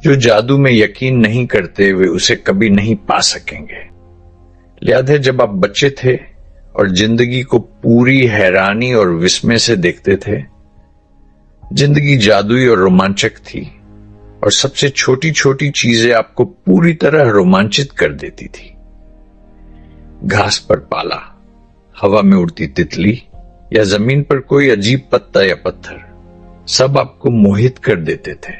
जो जादू में यकीन नहीं करते वे उसे कभी नहीं पा सकेंगे। याद है जब आप बच्चे थे और जिंदगी को पूरी हैरानी और विस्मय से देखते थे। जिंदगी जादुई और रोमांचक थी और सबसे छोटी छोटी चीजें आपको पूरी तरह रोमांचित कर देती थी। घास पर पाला, हवा में उड़ती तितली या जमीन पर कोई अजीब पत्ता या पत्थर, सब आपको मोहित कर देते थे।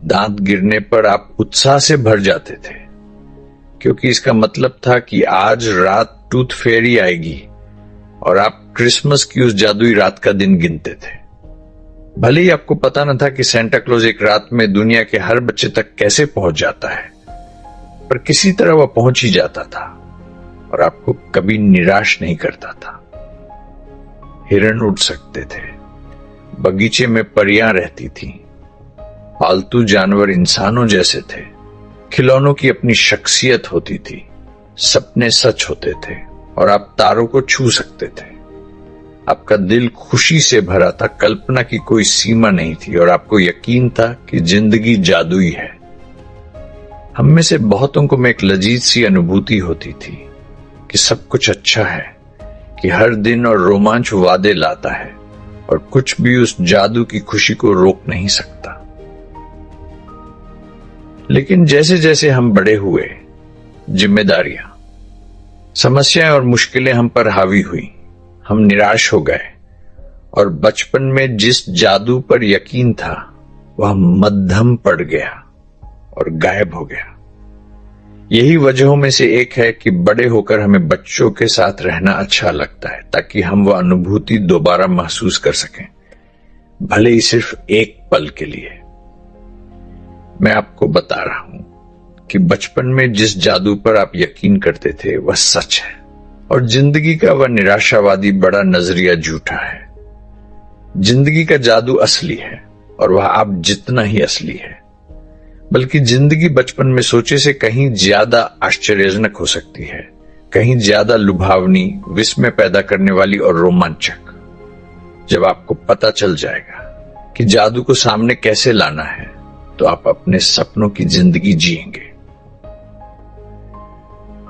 दांत गिरने पर आप उत्साह से भर जाते थे, क्योंकि इसका मतलब था कि आज रात टूथ फेयरी आएगी और आप क्रिसमस की उस जादुई रात का दिन गिनते थे। भले ही आपको पता न था कि सेंटा क्लॉज एक रात में दुनिया के हर बच्चे तक कैसे पहुंच जाता है, पर किसी तरह वह पहुंच ही जाता था और आपको कभी निराश नहीं करता था। हिरण उड़ सकते थे, बगीचे में परियां रहती थीं, पालतू जानवर इंसानों जैसे थे, खिलौनों की अपनी शख्सियत होती थी, सपने सच होते थे और आप तारों को छू सकते थे। आपका दिल खुशी से भरा था, कल्पना की कोई सीमा नहीं थी और आपको यकीन था कि जिंदगी जादुई है। हम में से बहुतों को में एक लजीज सी अनुभूति होती थी कि सब कुछ अच्छा है, कि हर दिन और रोमांच वादे लाता है और कुछ भी उस जादू की खुशी को रोक नहीं सकता। लेकिन जैसे जैसे हम बड़े हुए, जिम्मेदारियां, समस्याएं और मुश्किलें हम पर हावी हुई, हम निराश हो गए और बचपन में जिस जादू पर यकीन था वह मद्धम पड़ गया और गायब हो गया। यही वजहों में से एक है कि बड़े होकर हमें बच्चों के साथ रहना अच्छा लगता है, ताकि हम वह अनुभूति दोबारा महसूस कर सकें, भले ही सिर्फ एक पल के लिए। मैं आपको बता रहा हूं कि बचपन में जिस जादू पर आप यकीन करते थे वह सच है और जिंदगी का वह निराशावादी बड़ा नजरिया झूठा है। जिंदगी का जादू असली है और वह आप जितना ही असली है, बल्कि जिंदगी बचपन में सोचे से कहीं ज्यादा आश्चर्यजनक हो सकती है, कहीं ज्यादा लुभावनी, विस्मय पैदा करने वाली और रोमांचक। जब आपको पता चल जाएगा कि जादू को सामने कैसे लाना है, तो आप अपने सपनों की जिंदगी जिएंगे।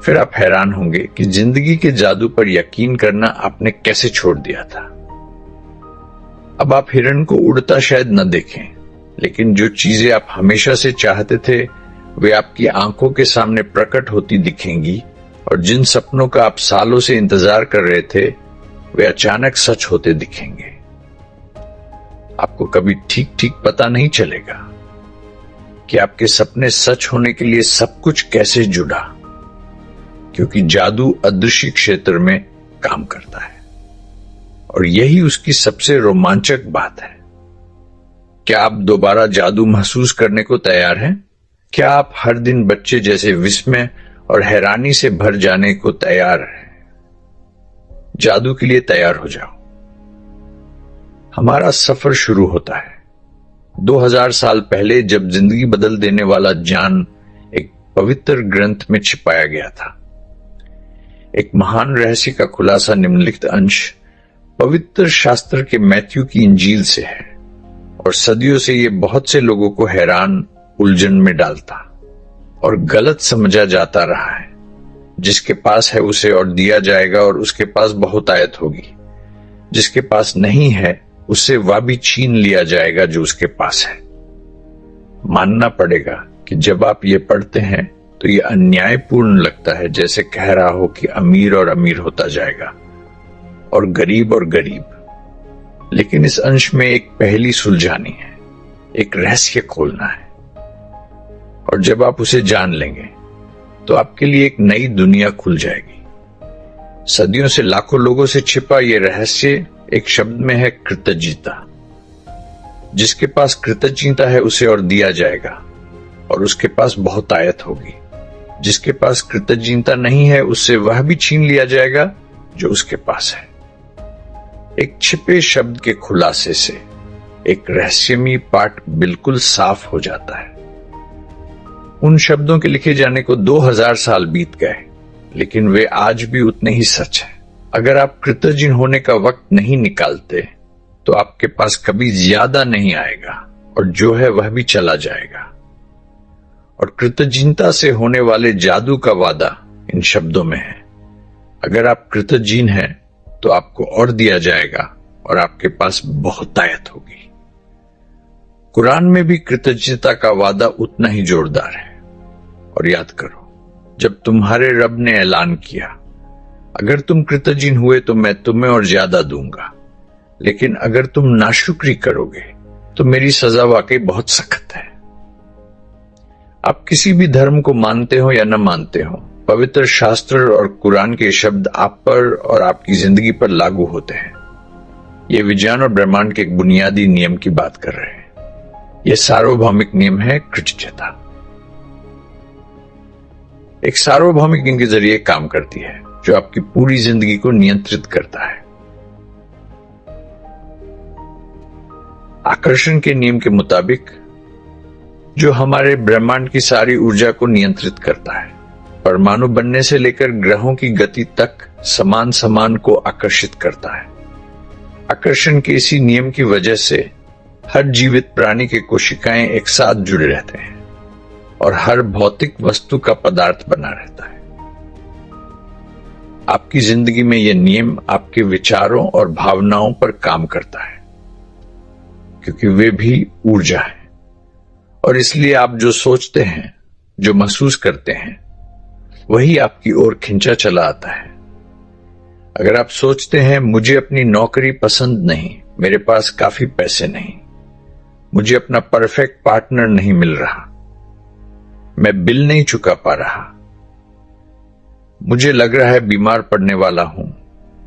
फिर आप हैरान होंगे कि जिंदगी के जादू पर यकीन करना आपने कैसे छोड़ दिया था। अब आप हिरण को उड़ता शायद न देखें, लेकिन जो चीजें आप हमेशा से चाहते थे वे आपकी आंखों के सामने प्रकट होती दिखेंगी और जिन सपनों का आप सालों से इंतजार कर रहे थे वे अचानक सच होते दिखेंगे। आपको कभी ठीक ठीक पता नहीं चलेगा कि आपके सपने सच होने के लिए सब कुछ कैसे जुड़ा, क्योंकि जादू अदृश्य क्षेत्र में काम करता है और यही उसकी सबसे रोमांचक बात है। क्या आप दोबारा जादू महसूस करने को तैयार हैं? क्या आप हर दिन बच्चे जैसे विस्मय और हैरानी से भर जाने को तैयार हैं? जादू के लिए तैयार हो जाओ। हमारा सफर शुरू होता है 2000 साल पहले, जब जिंदगी बदल देने वाला ज्ञान एक पवित्र ग्रंथ में छिपाया गया था। एक महान रहस्य का खुलासा निम्नलिखित अंश पवित्र शास्त्र के मैथ्यू की इंजील से है और सदियों से यह बहुत से लोगों को हैरान, उलझन में डालता और गलत समझा जाता रहा है। जिसके पास है उसे और दिया जाएगा और उसके पास बहुतायत होगी। जिसके पास नहीं है उससे वह भी छीन लिया जाएगा जो उसके पास है। मानना पड़ेगा कि जब आप ये पढ़ते हैं तो ये अन्यायपूर्ण लगता है, जैसे कह रहा हो कि अमीर और अमीर होता जाएगा और गरीब। लेकिन इस अंश में एक पहेली सुलझानी है, एक रहस्य खोलना है और जब आप उसे जान लेंगे तो आपके लिए एक नई दुनिया खुल जाएगी। सदियों से लाखों लोगों से छिपा यह रहस्य एक शब्द में है, कृतज्ञता। जिसके पास कृतज्ञता है उसे और दिया जाएगा और उसके पास बहुतायत होगी। जिसके पास कृतज्ञता नहीं है उससे वह भी छीन लिया जाएगा जो उसके पास है। एक छिपे शब्द के खुलासे से एक रहस्यमयी पाठ बिल्कुल साफ हो जाता है। उन शब्दों के लिखे जाने को 2000 साल बीत गए, लेकिन वे आज भी उतने ही सच हैं। अगर आप कृतज्ञ होने का वक्त नहीं निकालते तो आपके पास कभी ज्यादा नहीं आएगा और जो है वह भी चला जाएगा। और कृतज्ञता से होने वाले जादू का वादा इन शब्दों में है, अगर आप कृतज्ञ हैं तो आपको और दिया जाएगा और आपके पास बहुतायत होगी। कुरान में भी कृतज्ञता का वादा उतना ही जोरदार है। और याद करो, जब तुम्हारे रब ने ऐलान किया, अगर तुम कृतज्ञ हुए तो मैं तुम्हें और ज्यादा दूंगा, लेकिन अगर तुम नाशुक्री करोगे तो मेरी सजा वाकई बहुत सख्त है। आप किसी भी धर्म को मानते हो या न मानते हो, पवित्र शास्त्र और कुरान के शब्द आप पर और आपकी जिंदगी पर लागू होते हैं। ये विज्ञान और ब्रह्मांड के एक बुनियादी नियम की बात कर रहे हैं। यह सार्वभौमिक नियम है कृतज्ञता। एक सार्वभौमिक नियम के जरिए काम करती है जो आपकी पूरी जिंदगी को नियंत्रित करता है। आकर्षण के नियम के मुताबिक जो हमारे ब्रह्मांड की सारी ऊर्जा को नियंत्रित करता है, परमाणु बनने से लेकर ग्रहों की गति तक समान समान को आकर्षित करता है। आकर्षण के इसी नियम की वजह से हर जीवित प्राणी के कोशिकाएं एक साथ जुड़े रहते हैं और हर भौतिक वस्तु का पदार्थ बना रहता है। आपकी जिंदगी में यह नियम आपके विचारों और भावनाओं पर काम करता है, क्योंकि वे भी ऊर्जा है। और इसलिए आप जो सोचते हैं, जो महसूस करते हैं, वही आपकी ओर खिंचा चला आता है। अगर आप सोचते हैं मुझे अपनी नौकरी पसंद नहीं, मेरे पास काफी पैसे नहीं, मुझे अपना परफेक्ट पार्टनर नहीं मिल रहा, मैं बिल नहीं चुका पा रहा, मुझे लग रहा है बीमार पड़ने वाला हूं,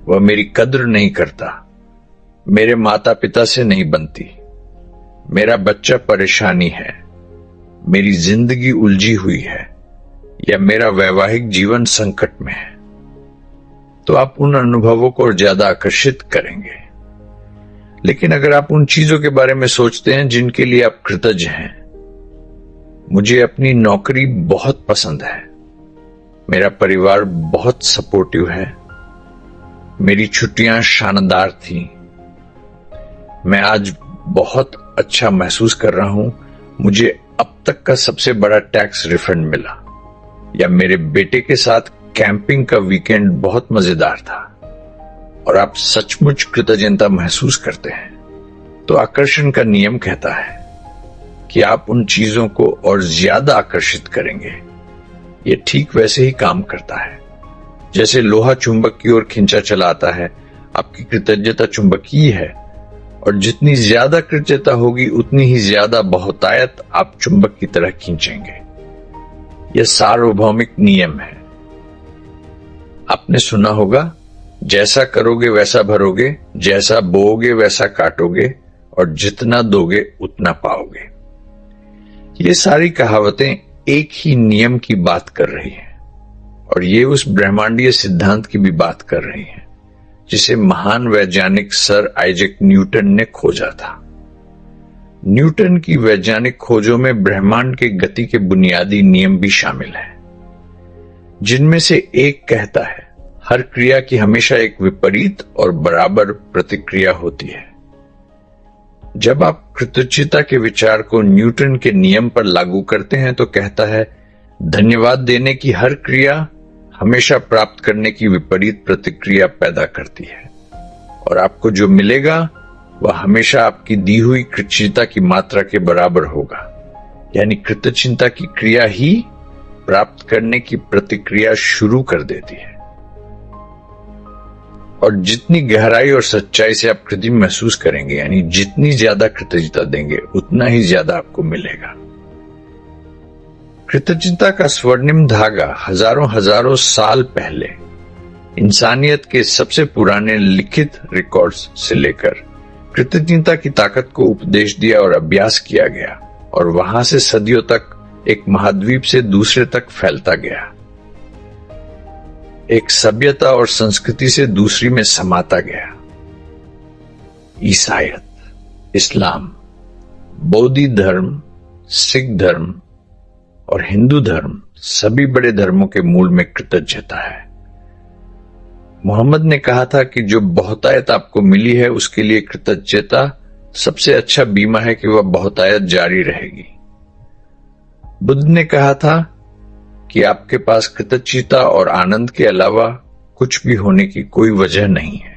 वह मेरी कद्र नहीं करता, मेरे माता पिता से नहीं बनती, मेरा बच्चा परेशानी है, मेरी जिंदगी उलझी हुई है, या मेरा वैवाहिक जीवन संकट में है, तो आप उन अनुभवों को और ज्यादा आकर्षित करेंगे। लेकिन अगर आप उन चीजों के बारे में सोचते हैं जिनके लिए आप कृतज्ञ हैं, मुझे अपनी नौकरी बहुत पसंद है, मेरा परिवार बहुत सपोर्टिव है, मेरी छुट्टियां शानदार थी, मैं आज बहुत अच्छा महसूस कर रहा हूं, मुझे अब तक का सबसे बड़ा टैक्स रिफंड मिला, या मेरे बेटे के साथ कैंपिंग का वीकेंड बहुत मजेदार था, और आप सचमुच कृतज्ञता महसूस करते हैं, तो आकर्षण का नियम कहता है कि आप उन चीजों को और ज्यादा आकर्षित करेंगे। यह ठीक वैसे ही काम करता है जैसे लोहा चुंबक की ओर खिंचा चला आता है। आपकी कृतज्ञता चुंबकीय है, और जितनी ज्यादा कृतज्ञता होगी उतनी ही ज्यादा बहुतायत आप चुंबक की तरह खींचेंगे। यह सार्वभौमिक नियम है। आपने सुना होगा, जैसा करोगे वैसा भरोगे, जैसा बोओगे वैसा काटोगे, और जितना दोगे उतना पाओगे। ये सारी कहावतें एक ही नियम की बात कर रही हैं, और ये उस ब्रह्मांडीय सिद्धांत की भी बात कर रही हैं जिसे महान वैज्ञानिक सर आइजैक न्यूटन ने खोजा था। न्यूटन की वैज्ञानिक खोजों में ब्रह्मांड के गति के बुनियादी नियम भी शामिल हैं, जिनमें से एक कहता है हर क्रिया की हमेशा एक विपरीत और बराबर प्रतिक्रिया होती है। जब आप कृतज्ञता के विचार को न्यूटन के नियम पर लागू करते हैं तो कहता है धन्यवाद देने की हर क्रिया हमेशा प्राप्त करने की विपरीत प्रतिक्रिया पैदा करती है, और आपको जो मिलेगा वह हमेशा आपकी दी हुई कृतज्ञता की मात्रा के बराबर होगा। यानी कृतज्ञता की क्रिया ही प्राप्त करने की प्रतिक्रिया शुरू कर देती है, और जितनी गहराई और सच्चाई से आप कृतज्ञ महसूस करेंगे, यानी जितनी ज्यादा कृतज्ञता देंगे उतना ही ज्यादा आपको मिलेगा। कृतज्ञता का स्वर्णिम धागा हजारों हजारों साल पहले इंसानियत के सबसे पुराने लिखित रिकॉर्ड्स से लेकर कृतज्ञता की ताकत को उपदेश दिया और अभ्यास किया गया, और वहां से सदियों तक एक महाद्वीप से दूसरे तक फैलता गया, एक सभ्यता और संस्कृति से दूसरी में समाता गया। ईसाईयत, इस्लाम, बौद्ध धर्म, सिख धर्म और हिंदू धर्म, सभी बड़े धर्मों के मूल में कृतज्ञता है। मोहम्मद ने कहा था कि जो बहुतायत आपको मिली है उसके लिए कृतज्ञता सबसे अच्छा बीमा है कि वह बहुतायत जारी रहेगी। बुद्ध ने कहा था कि आपके पास कृतज्ञता और आनंद के अलावा कुछ भी होने की कोई वजह नहीं है।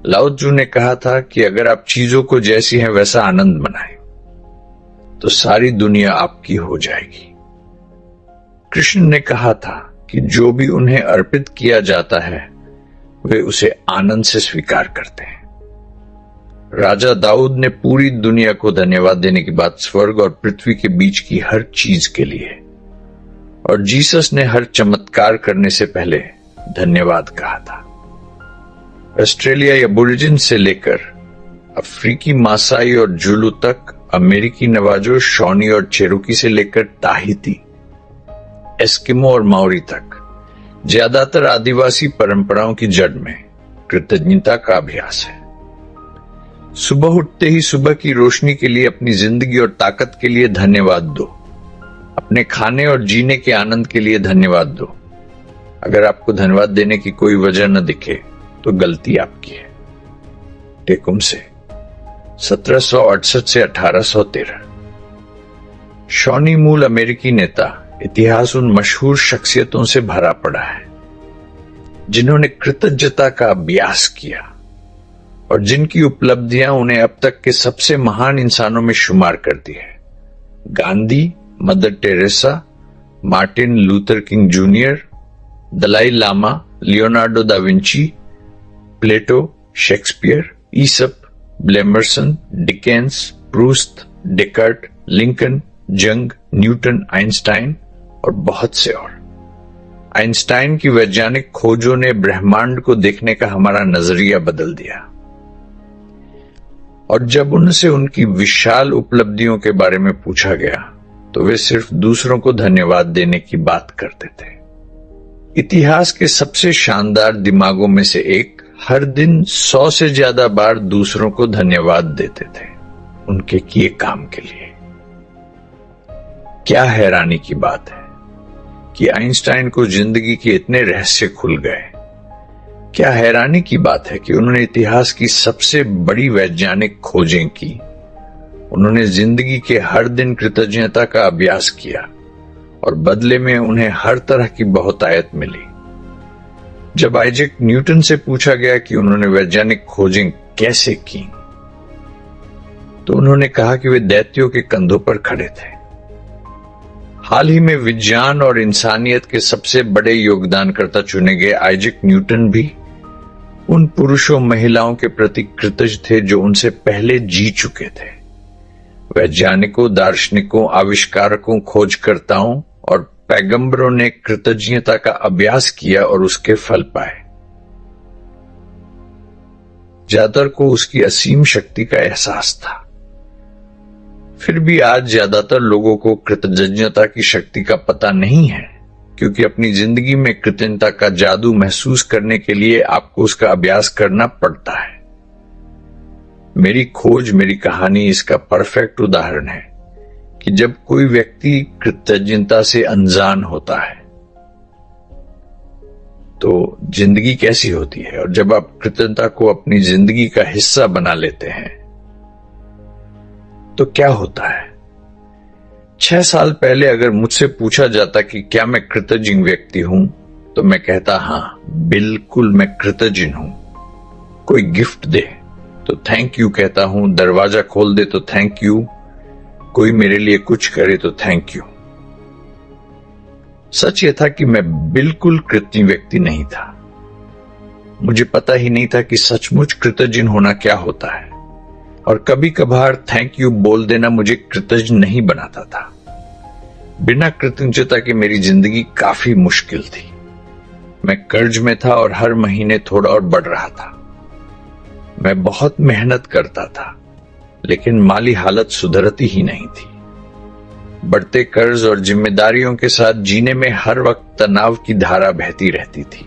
लाओ त्सु ने कहा था कि अगर आप चीजों को जैसी हैं वैसा आनंद बनाएं, तो सारी दुनिया आपकी हो जाएगी। कृष्ण ने कहा था कि जो भी उन्हें अर्पित किया जाता है वे उसे आनंद से स्वीकार करते हैं। राजा दाऊद ने पूरी दुनिया को धन्यवाद देने की बात स्वर्ग और पृथ्वी के बीच की हर चीज के लिए, और जीसस ने हर चमत्कार करने से पहले धन्यवाद कहा था। ऑस्ट्रेलिया एबोरिजिन से लेकर अफ्रीकी मासाई और जुलू तक, अमेरिकी नवाजो, शॉनी और चेरोकी से लेकर ताहिती, एस्किमो और माओरी तक, ज्यादातर आदिवासी परंपराओं की जड़ में कृतज्ञता का अभ्यास है। सुबह उठते ही सुबह की रोशनी के लिए, अपनी जिंदगी और ताकत के लिए धन्यवाद दो। अपने खाने और जीने के आनंद के लिए धन्यवाद दो। अगर आपको धन्यवाद देने की कोई वजह न दिखे तो गलती आपकी है। टेकुमसे 1768 से 1813। शॉनी मूल अमेरिकी नेता। इतिहास उन मशहूर शख्सियतों से भरा पड़ा है जिन्होंने कृतज्ञता का अभ्यास किया और जिनकी उपलब्धियां उन्हें अब तक के सबसे महान इंसानों में शुमार करती है। Gandhi, Mother Teresa, Martin Luther King Junior, Dalai Lama, Leonardo da Vinci, Plato, Shakespeare, Aesop, Emerson, Dickens, Proust, Descartes, Lincoln, Jung, Newton, Einstein और बहुत से और। आइंस्टाइन की वैज्ञानिक खोजों ने ब्रह्मांड को देखने का हमारा नजरिया बदल दिया, और जब उनसे उनकी विशाल उपलब्धियों के बारे में पूछा गया तो वे सिर्फ दूसरों को धन्यवाद देने की बात करते थे। इतिहास के सबसे शानदार दिमागों में से एक हर दिन 100 से ज्यादा बार दूसरों को धन्यवाद देते थे उनके किए काम के लिए। क्या हैरानी की बात है कि आइंस्टाइन को जिंदगी के इतने रहस्य खुल गए। क्या हैरानी की बात है कि उन्होंने इतिहास की सबसे बड़ी वैज्ञानिक खोजें की। उन्होंने जिंदगी के हर दिन कृतज्ञता का अभ्यास किया और बदले में उन्हें हर तरह की बहुतायत मिली। जब आइजैक न्यूटन से पूछा गया कि उन्होंने वैज्ञानिक खोजें कैसे की, तो उन्होंने कहा कि वे दैत्यों के कंधों पर खड़े थे। हाल ही में विज्ञान और इंसानियत के सबसे बड़े योगदानकर्ता चुने गए आइजैक न्यूटन भी उन पुरुषों महिलाओं के प्रति कृतज्ञ थे जो उनसे पहले जी चुके थे। वैज्ञानिकों, दार्शनिकों, आविष्कारकों, खोजकर्ताओं और पैगंबरों ने कृतज्ञता का अभ्यास किया और उसके फल पाए। ज्यादातर को उसकी असीम शक्ति का एहसास था। फिर भी आज ज्यादातर लोगों को कृतज्ञता की शक्ति का पता नहीं है, क्योंकि अपनी जिंदगी में कृतज्ञता का जादू महसूस करने के लिए आपको उसका अभ्यास करना पड़ता है। मेरी खोज, मेरी कहानी इसका परफेक्ट उदाहरण है कि जब कोई व्यक्ति कृतज्ञता से अनजान होता है तो जिंदगी कैसी होती है, और जब आप कृतज्ञता को अपनी जिंदगी का हिस्सा बना लेते हैं तो क्या होता है। 6 साल पहले अगर मुझसे पूछा जाता कि क्या मैं कृतज्ञ व्यक्ति हूं, तो मैं कहता हां, बिल्कुल मैं कृतज्ञ हूं। कोई गिफ्ट दे तो थैंक यू कहता हूं, दरवाजा खोल दे तो थैंक यू, कोई मेरे लिए कुछ करे तो थैंक यू। सच यह था कि मैं बिल्कुल कृतज्ञ व्यक्ति नहीं था। मुझे पता ही नहीं था कि सचमुच कृतज्ञ होना क्या होता है, और कभी कभार थैंक यू बोल देना मुझे कृतज्ञ नहीं बनाता था। बिना कृतज्ञता के मेरी जिंदगी काफी मुश्किल थी। मैं कर्ज में था और हर महीने थोड़ा और बढ़ रहा था। मैं बहुत मेहनत करता था, लेकिन माली हालत सुधरती ही नहीं थी। बढ़ते कर्ज और जिम्मेदारियों के साथ जीने में हर वक्त तनाव की धारा बहती रहती थी।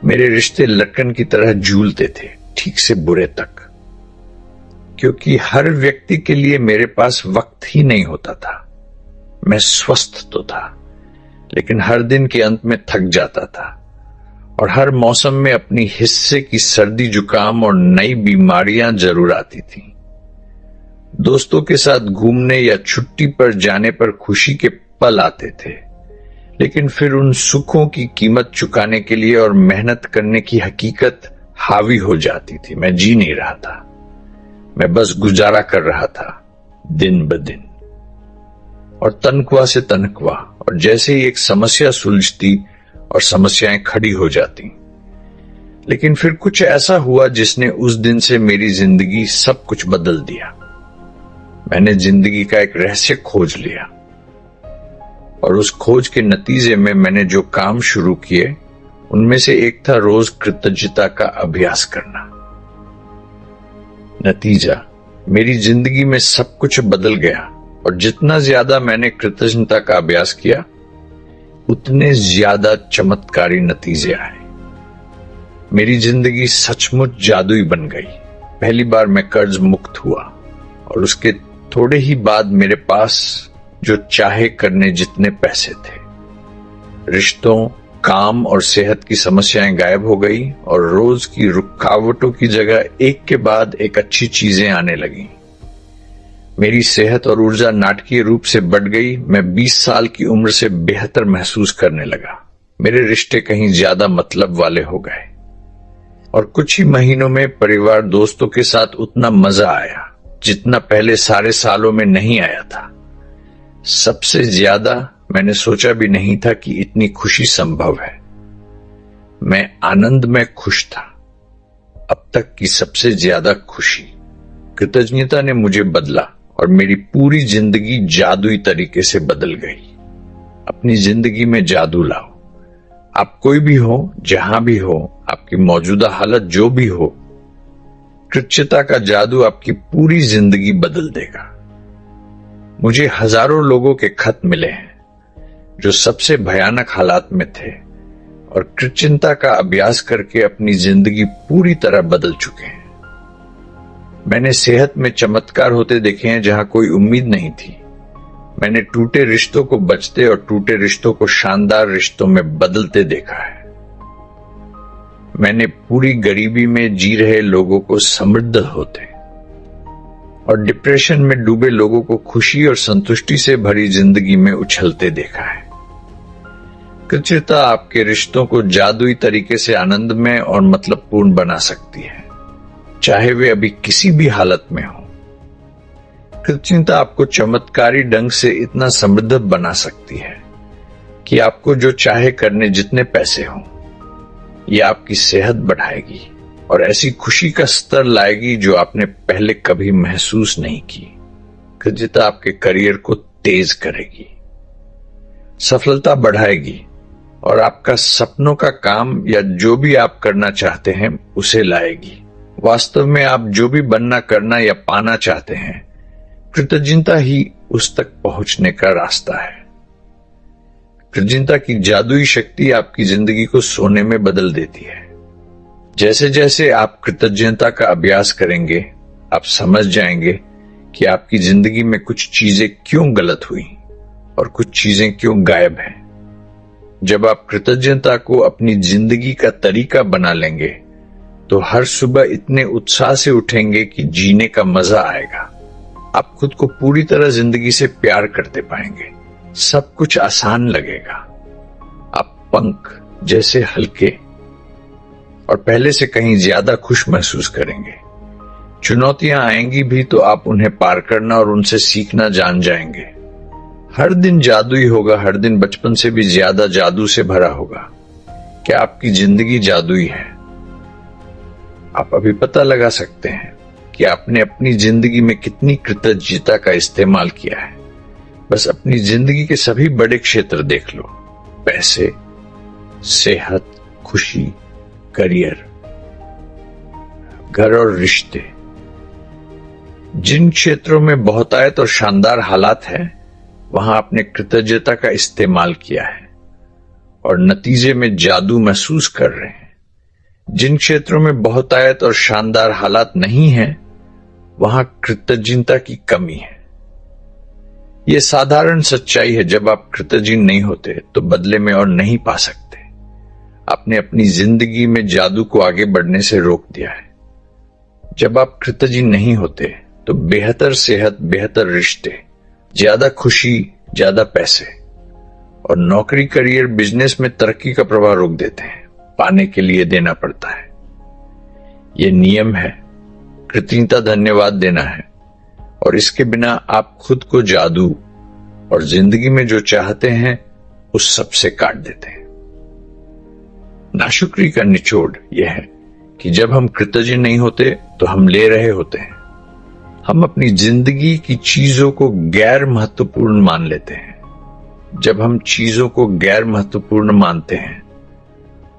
मेरे रिश्ते लटकन की तरह झूलते थे, ठीक से बुरे तक, क्योंकि हर व्यक्ति के लिए मेरे पास वक्त ही नहीं होता था। मैं स्वस्थ तो था, लेकिन हर दिन के अंत में थक जाता था और हर मौसम में अपनी हिस्से की सर्दी, जुकाम और नई बीमारियां जरूर आती थी। दोस्तों के साथ घूमने या छुट्टी पर जाने पर खुशी के पल आते थे, लेकिन फिर उन सुखों की कीमत चुकाने के लिए और मेहनत करने की हकीकत हावी हो जाती थी। मैं जी नहीं रहा था, मैं बस गुजारा कर रहा था दिन ब दिन, और तनख्वाह से तनख्वाह, और जैसे ही एक समस्या सुलझती और समस्याएं खड़ी हो जाती। लेकिन फिर कुछ ऐसा हुआ जिसने उस दिन से मेरी जिंदगी सब कुछ बदल दिया। मैंने जिंदगी का एक रहस्य खोज लिया, और उस खोज के नतीजे में मैंने जो काम शुरू किए उनमें से एक था रोज कृतज्ञता का अभ्यास करना। नतीजा, मेरी जिंदगी में सब कुछ बदल गया, और जितना ज्यादा मैंने कृतज्ञता का अभ्यास किया उतने ज्यादा चमत्कारी नतीजे आए। मेरी जिंदगी सचमुच जादुई बन गई। पहली बार मैं कर्ज मुक्त हुआ, और उसके थोड़े ही बाद मेरे पास जो चाहे करने जितने पैसे थे। रिश्तों, काम और सेहत की समस्याएं गायब हो गई, और रोज की रुकावटों की जगह एक के बाद एक अच्छी चीजें आने लगी। मेरी सेहत और ऊर्जा नाटकीय रूप से बढ़ गई। मैं 20 साल की उम्र से बेहतर महसूस करने लगा। मेरे रिश्ते कहीं ज्यादा मतलब वाले हो गए, और कुछ ही महीनों में परिवार दोस्तों के साथ उतना मजा आया जितना पहले सारे सालों में नहीं आया था। सबसे ज्यादा मैंने सोचा भी नहीं था कि इतनी खुशी संभव है। मैं आनंद में खुश था, अब तक की सबसे ज्यादा खुशी। कृतज्ञता ने मुझे बदला, और मेरी पूरी जिंदगी जादुई तरीके से बदल गई। अपनी जिंदगी में जादू लाओ। आप कोई भी हो, जहां भी हो, आपकी मौजूदा हालत जो भी हो, कृतज्ञता का जादू आपकी पूरी जिंदगी बदल देगा। मुझे हजारों लोगों के खत मिले हैं जो सबसे भयानक हालात में थे और कृतज्ञता का अभ्यास करके अपनी जिंदगी पूरी तरह बदल चुके हैं। मैंने सेहत में चमत्कार होते देखे हैं जहां कोई उम्मीद नहीं थी। मैंने टूटे रिश्तों को बचते और टूटे रिश्तों को शानदार रिश्तों में बदलते देखा है। मैंने पूरी गरीबी में जी रहे लोगों को समृद्ध होते और डिप्रेशन में डूबे लोगों को खुशी और संतुष्टि से भरी जिंदगी में उछलते देखा है। कृतज्ञता आपके रिश्तों को जादुई तरीके से आनंदमय और मतलबपूर्ण बना सकती है, चाहे वे अभी किसी भी हालत में हो। कृतज्ञता आपको चमत्कारी ढंग से इतना समृद्ध बना सकती है कि आपको जो चाहे करने जितने पैसे हों, यह आपकी सेहत बढ़ाएगी और ऐसी खुशी का स्तर लाएगी जो आपने पहले कभी महसूस नहीं की। कृतज्ञता आपके करियर को तेज करेगी, सफलता बढ़ाएगी और आपका सपनों का काम या जो भी आप करना चाहते हैं उसे लाएगी। वास्तव में आप जो भी बनना, करना या पाना चाहते हैं, कृतज्ञता ही उस तक पहुंचने का रास्ता है। कृतज्ञता की जादुई शक्ति आपकी जिंदगी को सोने में बदल देती है। जैसे जैसे आप कृतज्ञता का अभ्यास करेंगे, आप समझ जाएंगे कि आपकी जिंदगी में कुछ चीजें क्यों गलत हुई और कुछ चीजें क्यों गायब हैं। जब आप कृतज्ञता को अपनी जिंदगी का तरीका बना लेंगे तो हर सुबह इतने उत्साह से उठेंगे कि जीने का मजा आएगा। आप खुद को पूरी तरह जिंदगी से प्यार करते पाएंगे, सब कुछ आसान लगेगा। आप पंख जैसे हल्के और पहले से कहीं ज्यादा खुश महसूस करेंगे। चुनौतियां आएंगी भी तो आप उन्हें पार करना और उनसे सीखना जान जाएंगे। हर दिन जादुई होगा, हर दिन बचपन से भी ज्यादा जादू से भरा होगा। क्या आपकी जिंदगी जादुई है? आप अभी पता लगा सकते हैं कि आपने अपनी जिंदगी में कितनी कृतज्ञता का इस्तेमाल किया है। बस अपनी जिंदगी के सभी बड़े क्षेत्र देख लो, पैसे, सेहत, खुशी, करियर, घर और रिश्ते। जिन क्षेत्रों में बहुतायत और शानदार हालात है, वहां आपने कृतज्ञता का इस्तेमाल किया है और नतीजे में जादू महसूस कर रहे हैं। जिन क्षेत्रों में बहुतायत और शानदार हालात नहीं है, वहां कृतज्ञता की कमी है। यह साधारण सच्चाई है। जब आप कृतज्ञ नहीं होते तो बदले में और नहीं पा सकते। आपने अपनी जिंदगी में जादू को आगे बढ़ने से रोक दिया है। जब आप कृतज्ञ नहीं होते तो बेहतर सेहत, बेहतर रिश्ते, ज्यादा खुशी, ज्यादा पैसे और नौकरी, करियर, बिजनेस में तरक्की का प्रवाह रोक देते हैं। पाने के लिए देना पड़ता है। यह नियम है। कृतज्ञता धन्यवाद देना है और इसके बिना आप खुद को जादू और जिंदगी में जो चाहते हैं उस सब से काट देते हैं। नाशुक्री का निचोड़ यह है कि जब हम कृतज्ञ नहीं होते तो हम ले रहे होते हैं। हम अपनी जिंदगी की चीजों को गैर महत्वपूर्ण मान लेते हैं। जब हम चीजों को गैर महत्वपूर्ण मानते हैं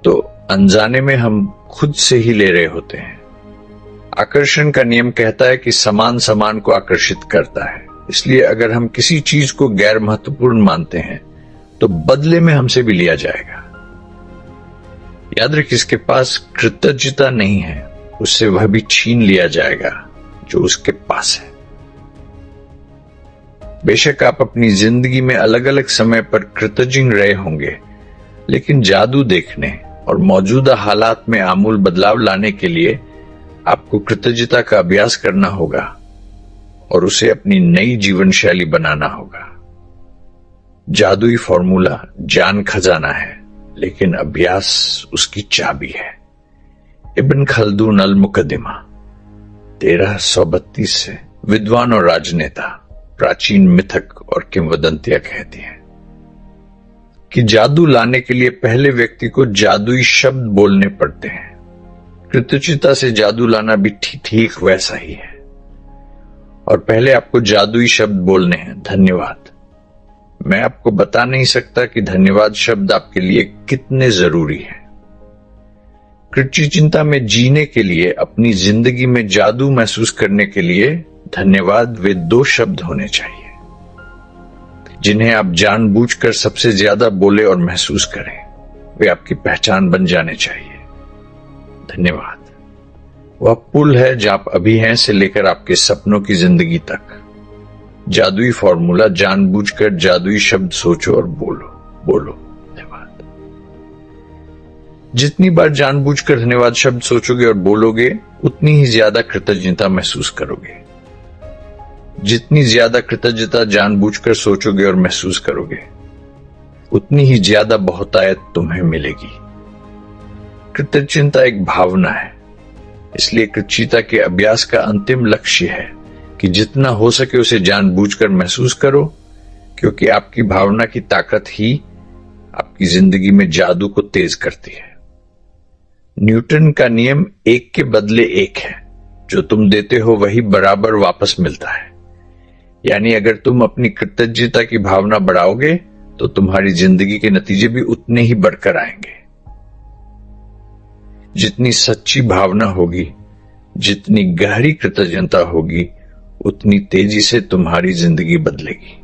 तो अनजाने में हम खुद से ही ले रहे होते हैं। आकर्षण का नियम कहता है कि समान समान को आकर्षित करता है। इसलिए अगर हम किसी चीज को गैर महत्वपूर्ण मानते हैं तो बदले में हमसे भी लिया जाएगा। याद रख, किसके पास कृतज्ञता नहीं है उससे वह भी छीन लिया जाएगा जो उसके पास है। बेशक आप अपनी जिंदगी में अलग अलग समय पर कृतज्ञ रहे होंगे, लेकिन जादू देखने और मौजूदा हालात में आमूल बदलाव लाने के लिए आपको कृतज्ञता का अभ्यास करना होगा और उसे अपनी नई जीवन शैली बनाना होगा। जादुई फॉर्मूला जान खजाना है, लेकिन अभ्यास उसकी चाबी है। इब्न खल्दून अल मुकद्दिमा 1332 से विद्वान और राजनेता, प्राचीन मिथक और किंवदंतियां कहती हैं कि जादू लाने के लिए पहले व्यक्ति को जादुई शब्द बोलने पड़ते हैं। कृतज्ञता से जादू लाना भी ठीक वैसा ही है। और पहले आपको जादुई शब्द बोलने हैं। धन्यवाद। मैं आपको बता नहीं सकता कि धन्यवाद शब्द आपके लिए कितने जरूरी है। कृतज्ञता में जीने के लिए, अपनी जिंदगी में जादू महसूस करने के लिए धन्यवाद वे 2 शब्द होने चाहिए जिन्हें आप जानबूझकर सबसे ज्यादा बोले और महसूस करें। वे आपकी पहचान बन जाने चाहिए। धन्यवाद वह पुल है जहां आप अभी हैं से लेकर आपके सपनों की जिंदगी तक। जादुई फॉर्मूला जानबूझकर जादुई शब्द सोचो और बोलो धन्यवाद। जितनी बार जानबूझकर धन्यवाद शब्द सोचोगे और बोलोगे, उतनी ही ज्यादा कृतज्ञता महसूस करोगे। जितनी ज्यादा कृतज्ञता जानबूझकर सोचोगे और महसूस करोगे, उतनी ही ज्यादा बहुतायत तुम्हें मिलेगी। कृतज्ञता एक भावना है, इसलिए कृतज्ञता के अभ्यास का अंतिम लक्ष्य है कि जितना हो सके उसे जानबूझकर महसूस करो, क्योंकि आपकी भावना की ताकत ही आपकी जिंदगी में जादू को तेज करती है। न्यूटन का नियम 1 के बदले 1 है। जो तुम देते हो वही बराबर वापस मिलता है। यानी अगर तुम अपनी कृतज्ञता की भावना बढ़ाओगे तो तुम्हारी जिंदगी के नतीजे भी उतने ही बढ़कर आएंगे। जितनी सच्ची भावना होगी, जितनी गहरी कृतज्ञता होगी, उतनी तेजी से तुम्हारी जिंदगी बदलेगी।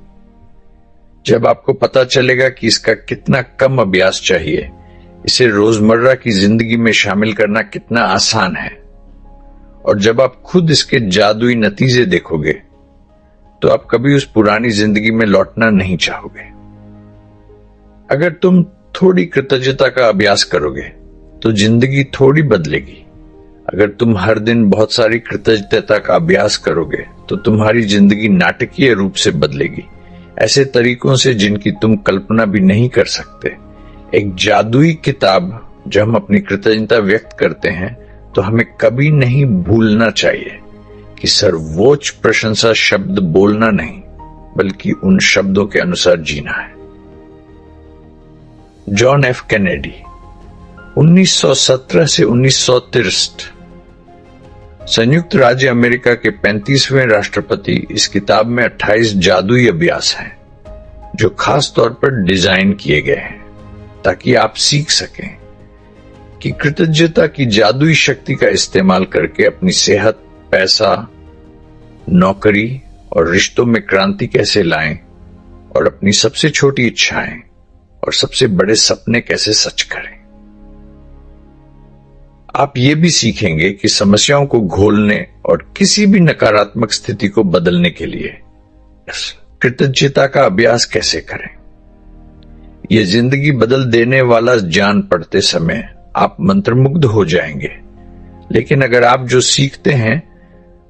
जब आपको पता चलेगा कि इसका कितना कम अभ्यास चाहिए, इसे रोजमर्रा की जिंदगी में शामिल करना कितना आसान है, और जब आप खुद इसके जादुई नतीजे देखोगे तो आप कभी उस पुरानी जिंदगी में लौटना नहीं चाहोगे। अगर तुम थोड़ी कृतज्ञता का अभ्यास करोगे तो जिंदगी थोड़ी बदलेगी। अगर तुम हर दिन बहुत सारी कृतज्ञता का अभ्यास करोगे तो तुम्हारी जिंदगी नाटकीय रूप से बदलेगी, ऐसे तरीकों से जिनकी तुम कल्पना भी नहीं कर सकते। एक जादुई किताब जब हम अपनी कृतज्ञता व्यक्त करते हैं तो हमें कभी नहीं भूलना चाहिए कि सर्वोच्च प्रशंसा शब्द बोलना नहीं, बल्कि उन शब्दों के अनुसार जीना है। जॉन एफ कैनेडी 1917 से 1963 संयुक्त राज्य अमेरिका के 35वें राष्ट्रपति। इस किताब में 28 जादुई अभ्यास हैं जो खास तौर पर डिजाइन किए गए हैं ताकि आप सीख सकें कि कृतज्ञता की जादुई शक्ति का इस्तेमाल करके अपनी सेहत, पैसा, नौकरी और रिश्तों में क्रांति कैसे लाएं और अपनी सबसे छोटी इच्छाएं और सबसे बड़े सपने कैसे सच करें। आप ये भी सीखेंगे कि समस्याओं को घोलने और किसी भी नकारात्मक स्थिति को बदलने के लिए कृतज्ञता का अभ्यास कैसे करें। यह जिंदगी बदल देने वाला जान पड़ते समय आप मंत्रमुग्ध हो जाएंगे, लेकिन अगर आप जो सीखते हैं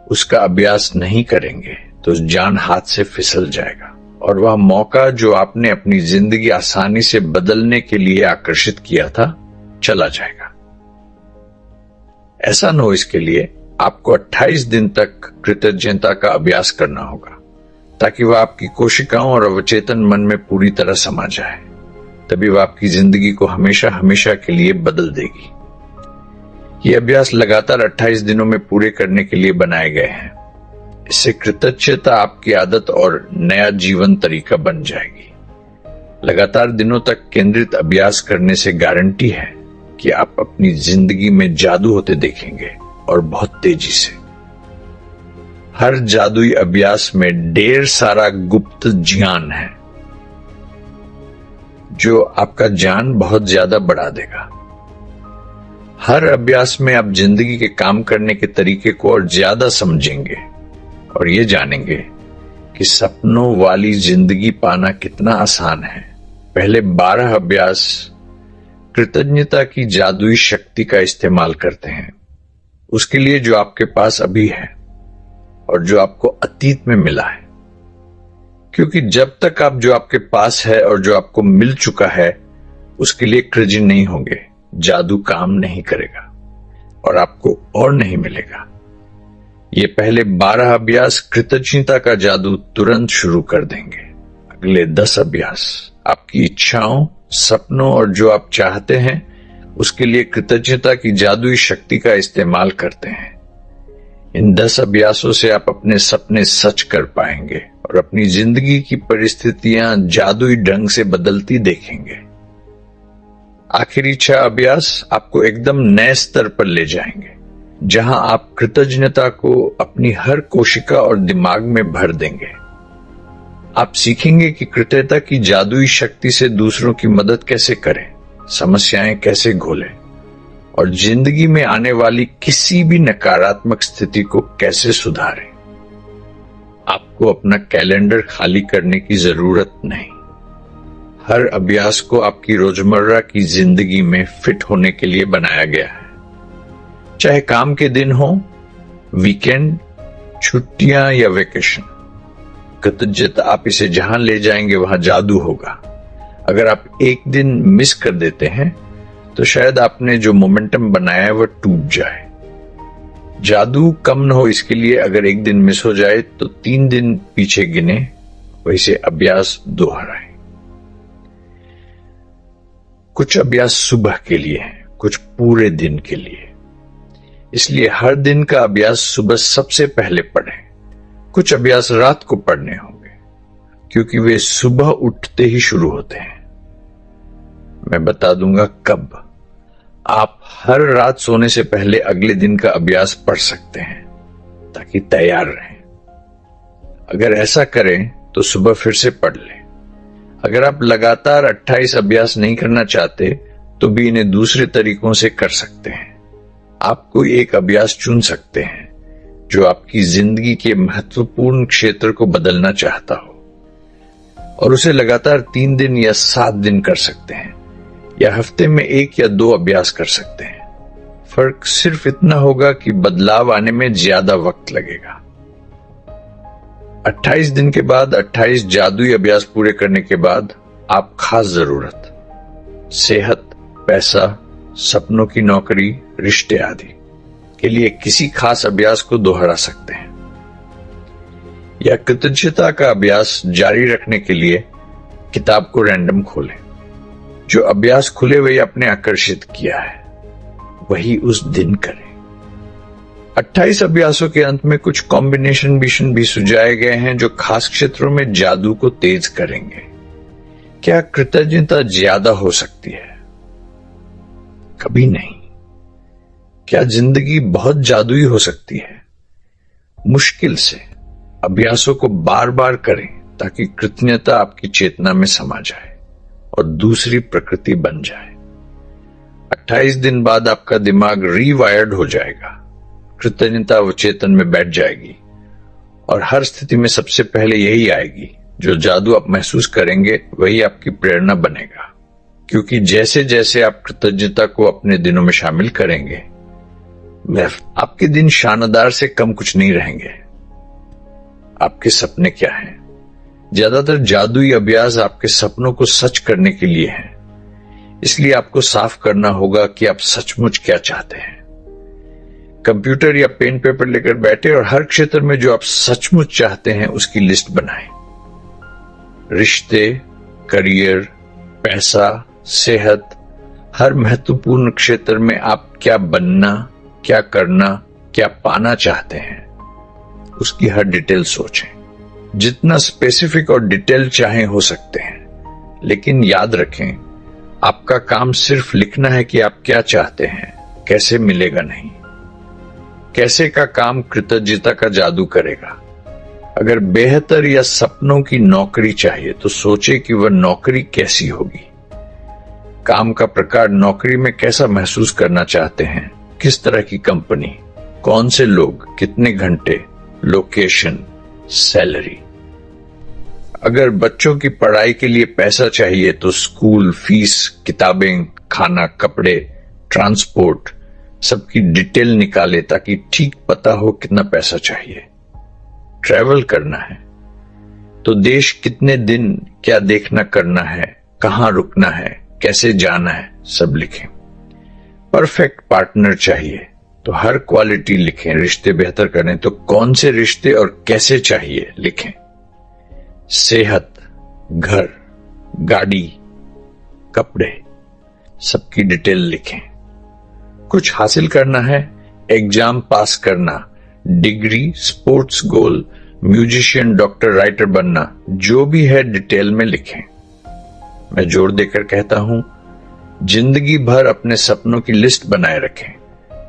उसका अभ्यास नहीं करेंगे तो जान हाथ से फिसल जाएगा और वह मौका जो आपने अपनी जिंदगी आसानी से बदलने के लिए आकर्षित किया था चला जाएगा। ऐसा न हो, इसके लिए आपको 28 दिन तक कृतज्ञता का अभ्यास करना होगा ताकि वह आपकी कोशिकाओं और अवचेतन मन में पूरी तरह समा जाए। तभी वह आपकी जिंदगी को हमेशा हमेशा के लिए बदल देगी। ये अभ्यास लगातार 28 दिनों में पूरे करने के लिए बनाए गए हैं। इससे कृतज्ञता आपकी आदत और नया जीवन तरीका बन जाएगी। लगातार दिनों तक केंद्रित अभ्यास करने से गारंटी है कि आप अपनी जिंदगी में जादू होते देखेंगे और बहुत तेजी से। हर जादुई अभ्यास में ढेर सारा गुप्त ज्ञान है जो आपका ज्ञान बहुत ज्यादा बढ़ा देगा। हर अभ्यास में आप जिंदगी के काम करने के तरीके को और ज्यादा समझेंगे और ये जानेंगे कि सपनों वाली जिंदगी पाना कितना आसान है। पहले 12 अभ्यास कृतज्ञता की जादुई शक्ति का इस्तेमाल करते हैं, उसके लिए जो आपके पास अभी है और जो आपको अतीत में मिला है। क्योंकि जब तक आप जो आपके पास है और जो आपको मिल चुका है उसके लिए कृतज्ञ नहीं होंगे, जादू काम नहीं करेगा और आपको और नहीं मिलेगा। ये पहले 12 अभ्यास कृतज्ञता का जादू तुरंत शुरू कर देंगे। अगले 10 अभ्यास आपकी इच्छाओं, सपनों और जो आप चाहते हैं उसके लिए कृतज्ञता की जादुई शक्ति का इस्तेमाल करते हैं। इन 10 अभ्यासों से आप अपने सपने सच कर पाएंगे और अपनी जिंदगी की परिस्थितियां जादुई ढंग से बदलती देखेंगे। आखिरी 6 अभ्यास आपको एकदम नए स्तर पर ले जाएंगे जहां आप कृतज्ञता को अपनी हर कोशिका और दिमाग में भर देंगे। आप सीखेंगे कि कृतज्ञता की जादुई शक्ति से दूसरों की मदद कैसे करें, समस्याएं कैसे घोलें और जिंदगी में आने वाली किसी भी नकारात्मक स्थिति को कैसे सुधारें। आपको अपना कैलेंडर खाली करने की जरूरत नहीं। हर अभ्यास को आपकी रोजमर्रा की जिंदगी में फिट होने के लिए बनाया गया है। चाहे काम के दिन हो, वीकेंड, छुट्टियां या वेकेशन, कृतज्ञता आप इसे जहां ले जाएंगे वहां जादू होगा। अगर आप एक दिन मिस कर देते हैं तो शायद आपने जो मोमेंटम बनाया है वह टूट जाए। जादू कम न हो, इसके लिए अगर एक दिन मिस हो जाए तो 3 दिन पीछे गिने, वैसे अभ्यास दोहराएं। कुछ अभ्यास सुबह के लिए हैं, कुछ पूरे दिन के लिए। इसलिए हर दिन का अभ्यास सुबह सबसे पहले पढ़ें। कुछ अभ्यास रात को पढ़ने होंगे क्योंकि वे सुबह उठते ही शुरू होते हैं। मैं बता दूंगा कब। आप हर रात सोने से पहले अगले दिन का अभ्यास पढ़ सकते हैं ताकि तैयार रहें। अगर ऐसा करें तो सुबह फिर से पढ़ लें। अगर आप लगातार 28 अभ्यास नहीं करना चाहते तो भी इन्हें दूसरे तरीकों से कर सकते हैं। आप कोई एक अभ्यास चुन सकते हैं जो आपकी जिंदगी के महत्वपूर्ण क्षेत्र को बदलना चाहता हो और उसे लगातार 3 दिन या 7 दिन कर सकते हैं या हफ्ते में 1 या 2 अभ्यास कर सकते हैं। फर्क सिर्फ इतना होगा कि बदलाव आने में ज्यादा वक्त लगेगा। 28 दिन के बाद 28 जादुई अभ्यास पूरे करने के बाद आप खास जरूरत, सेहत, पैसा, सपनों की नौकरी, रिश्ते आदि के लिए किसी खास अभ्यास को दोहरा सकते हैं। या कृतज्ञता का अभ्यास जारी रखने के लिए किताब को रैंडम खोलें। जो अभ्यास खुले हुए आपने आकर्षित किया है वही उस दिन करें। 28 अभ्यासों के अंत में कुछ कॉम्बिनेशन भी सुझाए गए हैं जो खास क्षेत्रों में जादू को तेज करेंगे। क्या कृतज्ञता ज्यादा हो सकती है? कभी नहीं। क्या जिंदगी बहुत जादुई हो सकती है? मुश्किल से। अभ्यासों को बार बार करें ताकि कृतज्ञता आपकी चेतना में समा जाए और दूसरी प्रकृति बन जाए। 28 दिन बाद आपका दिमाग रीवायर्ड हो जाएगा। कृतज्ञता अवचेतन में बैठ जाएगी और हर स्थिति में सबसे पहले यही आएगी। जो जादू आप महसूस करेंगे वही आपकी प्रेरणा बनेगा, क्योंकि जैसे जैसे आप कृतज्ञता को अपने दिनों में शामिल करेंगे आपके दिन शानदार से कम कुछ नहीं रहेंगे। आपके सपने क्या हैं? ज्यादातर जादुई अभ्यास आपके सपनों को सच करने के लिए हैं। इसलिए आपको साफ करना होगा कि आप सचमुच क्या चाहते हैं। कंप्यूटर या पेन पेपर लेकर बैठे और हर क्षेत्र में जो आप सचमुच चाहते हैं उसकी लिस्ट बनाएं। रिश्ते, करियर, पैसा, सेहत, हर महत्वपूर्ण क्षेत्र में आप क्या बनना, क्या करना, क्या पाना चाहते हैं, उसकी हर डिटेल सोचें। जितना स्पेसिफिक और डिटेल चाहें हो सकते हैं, लेकिन याद रखें, आपका काम सिर्फ लिखना है कि आप क्या चाहते हैं, कैसे मिलेगा नहीं। कैसे का काम कृतज्ञता का जादू करेगा। अगर बेहतर या सपनों की नौकरी चाहिए तो सोचे कि वह नौकरी कैसी होगी। काम का प्रकार, नौकरी में कैसा महसूस करना चाहते हैं, किस तरह की कंपनी, कौन से लोग, कितने घंटे, लोकेशन, सैलरी। अगर बच्चों की पढ़ाई के लिए पैसा चाहिए तो स्कूल फीस, किताबें, खाना, कपड़े, ट्रांसपोर्ट, सबकी डिटेल निकाले ताकि ठीक पता हो कितना पैसा चाहिए। ट्रैवल करना है तो देश कितने दिन, क्या देखना करना है, कहां रुकना है, कैसे जाना है, सब लिखें। परफेक्ट पार्टनर चाहिए तो हर क्वालिटी लिखें। रिश्ते बेहतर करें तो कौन से रिश्ते और कैसे चाहिए लिखें। सेहत, घर, गाड़ी, कपड़े, सबकी डिटेल लिखें। कुछ हासिल करना है, एग्जाम पास करना, डिग्री, स्पोर्ट्स गोल, म्यूजिशियन, डॉक्टर, राइटर बनना, जो भी है डिटेल में लिखें। मैं जोर देकर कहता हूं, जिंदगी भर अपने सपनों की लिस्ट बनाए रखें।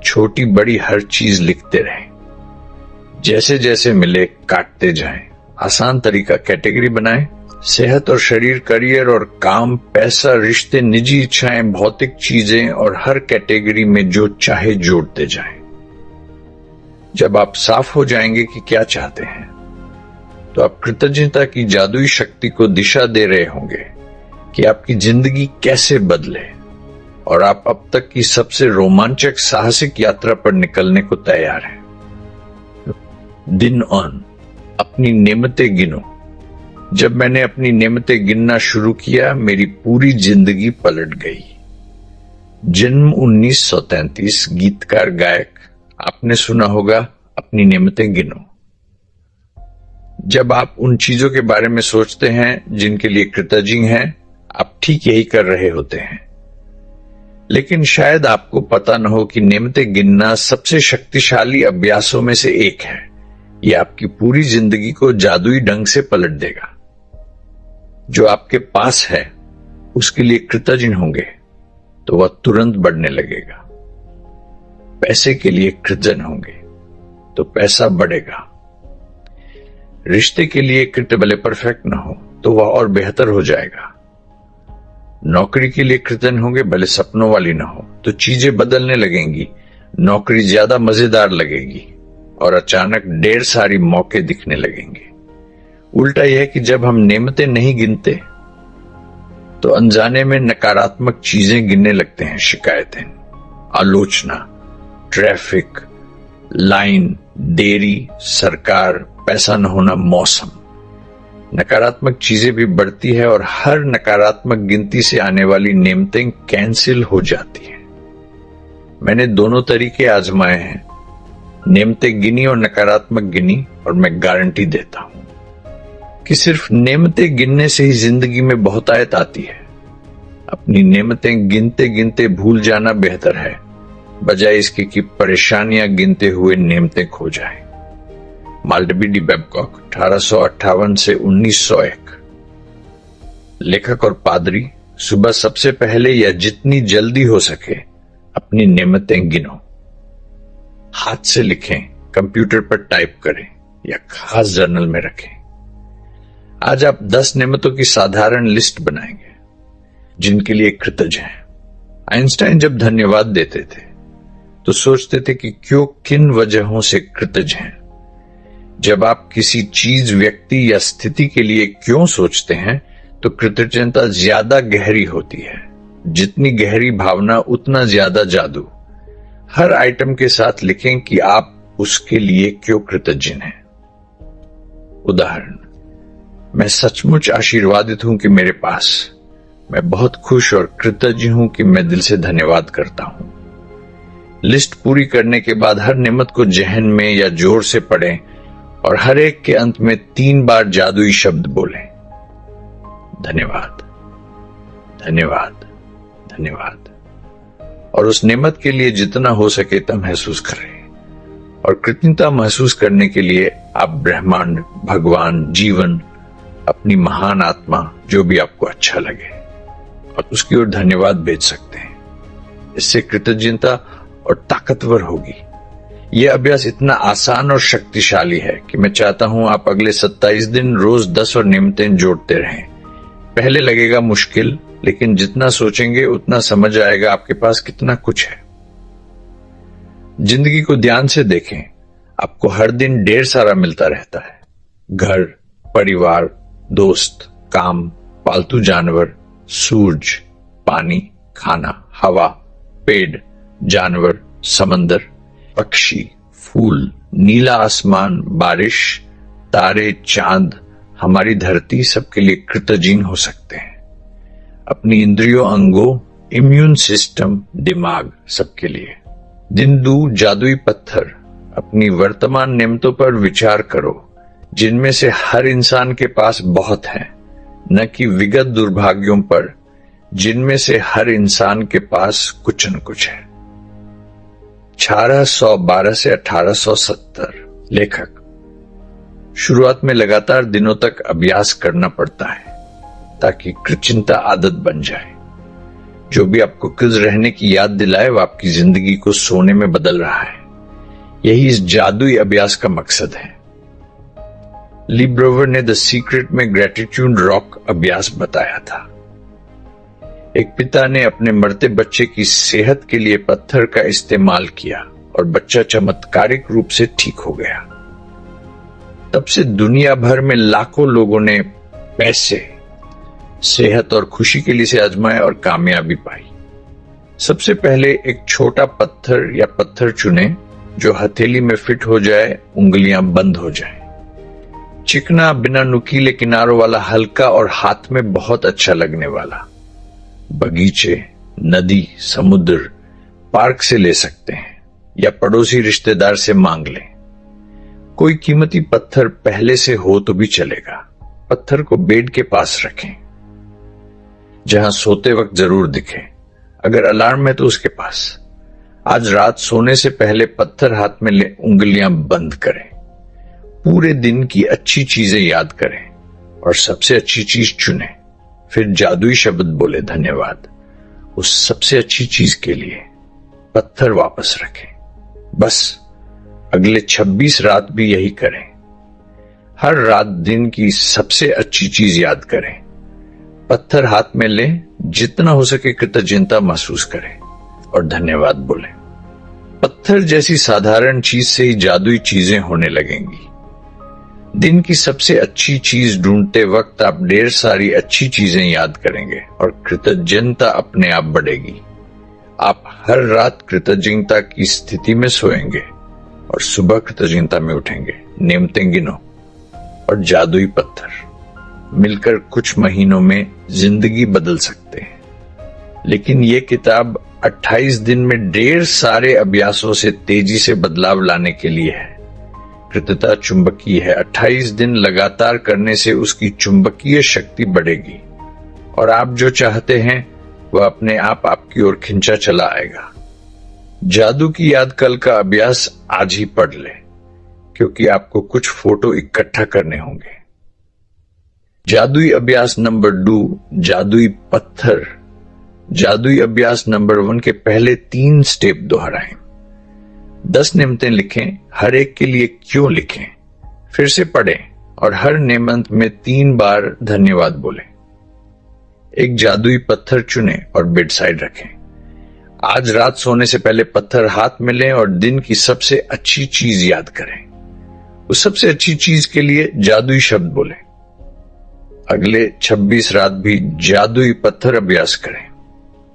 छोटी बड़ी हर चीज लिखते रहें। जैसे जैसे मिले काटते जाएं। आसान तरीका, कैटेगरी बनाएं। सेहत और शरीर, करियर और काम, पैसा, रिश्ते, निजी इच्छाएं, भौतिक चीजें और हर कैटेगरी में जो चाहे जोड़ते जाएं। जब आप साफ हो जाएंगे कि क्या चाहते हैं तो आप कृतज्ञता की जादुई शक्ति को दिशा दे रहे होंगे कि आपकी जिंदगी कैसे बदले और आप अब तक की सबसे रोमांचक साहसिक यात्रा पर निकलने को तैयार हैं। दिन ऑन, अपनी नेमतें गिनो। जब मैंने अपनी नेमतें गिनना शुरू किया, मेरी पूरी जिंदगी पलट गई। जन्म 1933, गीतकार गायक। आपने सुना होगा, अपनी नेमतें गिनो। जब आप उन चीजों के बारे में सोचते हैं जिनके लिए कृतज्ञ हैं, आप ठीक यही कर रहे होते हैं। लेकिन शायद आपको पता न हो कि नेमतें गिनना सबसे शक्तिशाली अभ्यासों में से एक है। यह आपकी पूरी जिंदगी को जादुई ढंग से पलट देगा। जो आपके पास है उसके लिए कृतज्ञ होंगे तो वह तुरंत बढ़ने लगेगा। पैसे के लिए कृतज्ञ होंगे तो पैसा बढ़ेगा। रिश्ते के लिए कृतज्ञ, भले परफेक्ट ना हो तो वह और बेहतर हो जाएगा। नौकरी के लिए कृतज्ञ होंगे, भले सपनों वाली ना हो तो चीजें बदलने लगेंगी। नौकरी ज्यादा मजेदार लगेगी और अचानक ढेर सारी मौके दिखने लगेंगे। उल्टा यह है कि जब हम नेमतें नहीं गिनते तो अनजाने में नकारात्मक चीजें गिनने लगते हैं। शिकायतें, आलोचना, ट्रैफिक, लाइन, देरी, सरकार, पैसा न होना, मौसम। नकारात्मक चीजें भी बढ़ती है और हर नकारात्मक गिनती से आने वाली नेमतें कैंसिल हो जाती हैं। मैंने दोनों तरीके आजमाए हैं, नेमतें गिनी और नकारात्मक गिनी, और मैं गारंटी देता हूं कि सिर्फ नेमतें गिनने से ही जिंदगी में बहुतायत आती है। अपनी नेमतें गिनते गिनते भूल जाना बेहतर है, बजाय इसके कि परेशानियां गिनते हुए नेमतें खो जाएं। माल्डबी डी बैबकॉक, 1858 से 1901। लेखक और पादरी, सुबह सबसे पहले या जितनी जल्दी हो सके अपनी नेमतें गिनो। हाथ से लिखें, कंप्यूटर पर टाइप करें या खास जर्नल में रखें। आज आप 10 नेमतों की साधारण लिस्ट बनाएंगे जिनके लिए कृतज्ञ हैं। आइंस्टाइन जब धन्यवाद देते थे तो सोचते थे कि क्यों, किन वजहों से कृतज्ञ हैं। जब आप किसी चीज, व्यक्ति या स्थिति के लिए क्यों सोचते हैं तो कृतज्ञता ज्यादा गहरी होती है। जितनी गहरी भावना उतना ज्यादा जादू। हर आइटम के साथ लिखें कि आप उसके लिए क्यों कृतज्ञ हैं। उदाहरण, मैं सचमुच आशीर्वादित हूं कि मेरे पास, मैं बहुत खुश और कृतज्ञ हूं कि मैं दिल से धन्यवाद करता हूं। लिस्ट पूरी करने के बाद हर नेमत को जहन में या जोर से पढ़ें और हर एक के अंत में 3 बार जादुई शब्द बोलें, धन्यवाद, धन्यवाद, धन्यवाद। और उस नेमत के लिए जितना हो सके तब महसूस करें। और कृतज्ञता महसूस करने के लिए आप ब्रह्मांड, भगवान, जीवन, अपनी महान आत्मा, जो भी आपको अच्छा लगे, और उसकी ओर धन्यवाद भेज सकते हैं। इससे कृतज्ञता और ताकतवर होगी। यह अभ्यास इतना आसान और शक्तिशाली है कि मैं चाहता हूं आप अगले 27 दिन रोज 10 और नेमतें जोड़ते रहें। पहले लगेगा मुश्किल, लेकिन जितना सोचेंगे उतना समझ आएगा आपके पास कितना कुछ है। जिंदगी को ध्यान से देखें, आपको हर दिन ढेर सारा मिलता रहता है। घर, परिवार, दोस्त, काम, पालतू जानवर, सूरज, पानी, खाना, हवा, पेड़, जानवर, समंदर, पक्षी, फूल, नीला आसमान, बारिश, तारे, चांद, हमारी धरती, सबके लिए कृतज्ञ हो सकते हैं। अपनी इंद्रियों, अंगों, इम्यून सिस्टम, दिमाग, सबके लिए। दिंदू, जादुई पत्थर, अपनी वर्तमान नेमतों पर विचार करो, जिनमें से हर इंसान के पास बहुत है, न कि विगत दुर्भाग्यों पर, जिनमें से हर इंसान के पास कुछ न कुछ है। 1812 से 1870। लेखक। शुरुआत में लगातार दिनों तक अभ्यास करना पड़ता है ताकि कृतज्ञता आदत बन जाए। जो भी आपको कृतज्ञ रहने की याद दिलाए वो आपकी जिंदगी को सोने में बदल रहा है। यही इस जादुई अभ्यास का मकसद है। ली ब्रोवर ने द सीक्रेट में ग्रेटिट्यूड रॉक अभ्यास बताया था। एक पिता ने अपने मरते बच्चे की सेहत के लिए पत्थर का इस्तेमाल किया और बच्चा चमत्कारिक रूप से ठीक हो गया। तब से दुनिया भर में लाखों लोगों ने पैसे, सेहत और खुशी के लिए से आजमाया और कामयाबी पाई। सबसे पहले एक छोटा पत्थर या पत्थर चुने जो हथेली में फिट हो जाए, उंगलियां बंद हो जाए। चिकना, बिना नुकीले किनारों वाला, हल्का और हाथ में बहुत अच्छा लगने वाला। बगीचे, नदी, समुद्र, पार्क से ले सकते हैं या पड़ोसी रिश्तेदार से मांग लें। कोई कीमती पत्थर पहले से हो तो भी चलेगा। पत्थर को बेड के पास रखें, जहां सोते वक्त जरूर दिखे। अगर अलार्म है तो उसके पास। आज रात सोने से पहले पत्थर हाथ में ले उंगलियां बंद करें। पूरे दिन की अच्छी चीजें याद करें और सबसे अच्छी चीज चुनें। फिर जादुई शब्द बोले, धन्यवाद, उस सबसे अच्छी चीज के लिए। पत्थर वापस रखें। बस अगले 26 रात भी यही करें। हर रात दिन की सबसे अच्छी चीज याद करें। पत्थर हाथ में लें, जितना हो सके कृतज्ञता महसूस करें और धन्यवाद बोलें। पत्थर जैसी साधारण चीज से ही जादुई चीजें होने लगेंगी। दिन की सबसे अच्छी चीज ढूंढते वक्त आप ढेर सारी अच्छी चीजें याद करेंगे और कृतज्ञता अपने आप बढ़ेगी। आप हर रात कृतज्ञता की स्थिति में सोएंगे और सुबह कृतज्ञता में उठेंगे। नेमतें गिनो और जादुई पत्थर मिलकर कुछ महीनों में जिंदगी बदल सकते हैं। लेकिन ये किताब 28 दिन में ढेर सारे अभ्यासों से तेजी से बदलाव लाने के लिए है। कृतज्ञता चुंबकीय है। 28 दिन लगातार करने से उसकी चुंबकीय शक्ति बढ़ेगी और आप जो चाहते हैं वह अपने आप आपकी ओर खिंचा चला आएगा। जादू की याद कल का अभ्यास आज ही पढ़ ले, क्योंकि आपको कुछ फोटो इकट्ठा करने होंगे। जादुई अभ्यास नंबर 2, जादुई पत्थर। जादुई अभ्यास नंबर 1 के पहले 3 स्टेप दोहराएं। 10 नेमतें लिखें, हर एक के लिए क्यों लिखें, फिर से पढ़ें और हर नेमत में 3 बार धन्यवाद बोलें। एक जादुई पत्थर चुनें और बेड साइड रखें। आज रात सोने से पहले पत्थर हाथ में लें और दिन की सबसे अच्छी चीज याद करें। उस सबसे अच्छी चीज के लिए जादुई शब्द बोलें। अगले 26 रात भी जादुई पत्थर अभ्यास करें।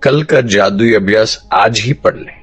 कल का जादुई अभ्यास आज ही पढ़ लें।